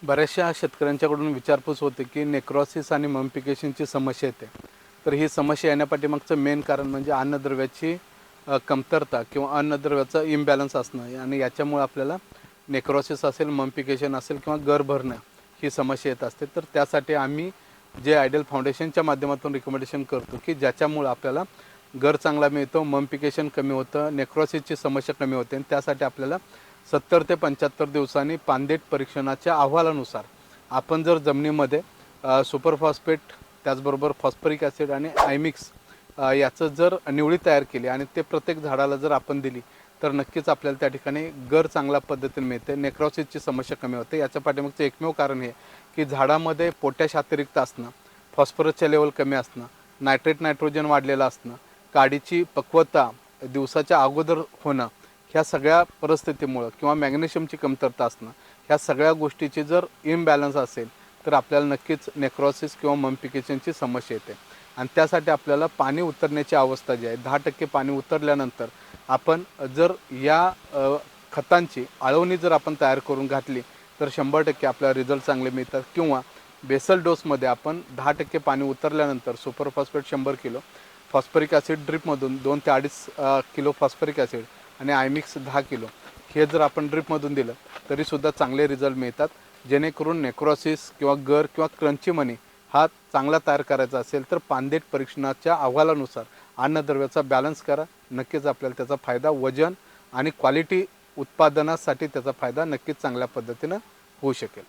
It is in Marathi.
बऱ्याचशा शेतकऱ्यांच्याकडून विचारपूस होते की नेक्रॉसिस आणि मम्पिकेशनची समस्या येते. तर ही समस्या येण्यापाठीमागचं मेन कारण म्हणजे अन्नद्रव्याची कमतरता किंवा अन्नद्रव्याचा इम्बॅलन्स असणं आणि याच्यामुळे आपल्याला नेक्रॉसिस असेल, मम्पिकेशन असेल किंवा गर भरणं ही समस्या येत असते. तर त्यासाठी आम्ही जे आयडियल फाउंडेशनच्या माध्यमातून रिकमेंडेशन करतो की ज्याच्यामुळे आपल्याला गर चांगला मिळतो, मम्पिकेशन कमी होतं, नेक्रॉसिसची समस्या कमी होते. आणि त्यासाठी आपल्याला 70 ते 75 दिवसांनी पानदेट परीक्षणाच्या अहवालानुसार आपण जर जमिनीमध्ये सुपरफॉस्फेट, त्याचबरोबर फॉस्फरिक ॲसिड आणि आयमिक्स याचं जर निवडी तयार केली आणि ते प्रत्येक झाडाला जर आपण दिली तर नक्कीच आपल्याला त्या ठिकाणी गर चांगल्या पद्धतीने मिळते, नेक्रॉसिसची समस्या कमी होते. याच्या पाठीमागचं एकमेव कारण हे की झाडामध्ये पोटॅश अतिरिक्त असणं, फॉस्फरसच्या लेवल कमी असणं, नायट्रोजन वाढलेलं असणं, काडीची पक्वता दिवसाच्या अगोदर होणं, ह्या सगळ्या परिस्थितीमुळं किंवा मॅग्नेशियमची कमतरता असणं, ह्या सगळ्या गोष्टीची जर इम्बॅलन्स असेल तर आपल्याला नक्कीच नेक्रॉसिस किंवा मम्पिकेशनची समस्या येते. आणि त्यासाठी आपल्याला पाणी उतरण्याची अवस्था जी आहे, 10% पाणी उतरल्यानंतर आपण जर या खतांची आळवणी जर आपण तयार करून घातली तर 100% आपल्याला रिझल्ट चांगले मिळतात. किंवा बेसल डोसमध्ये आपण 10% पाणी उतरल्यानंतर सुपरफॉस्फेट 100 किलो, फॉस्फरिक ॲसिड ड्रिपमधून 2 ते 2.5 किलो फॉस्फरिक ॲसिड आणि आयमिक्स 10 किलो हे जर आपण ड्रिपमधून दिलं तरीसुद्धा चांगले रिझल्ट मिळतात. जेणेकरून नेक्रॉसिस किंवा गर किंवा क्रंची मनी हा चांगला तयार करायचा असेल तर पानदेट परीक्षणाच्या अहवालानुसार अन्नद्रव्याचा बॅलन्स करा. नक्कीच आपल्याला त्याचा फायदा वजन आणि क्वालिटी उत्पादनासाठी त्याचा फायदा नक्कीच चांगल्या पद्धतीनं होऊ शकेल.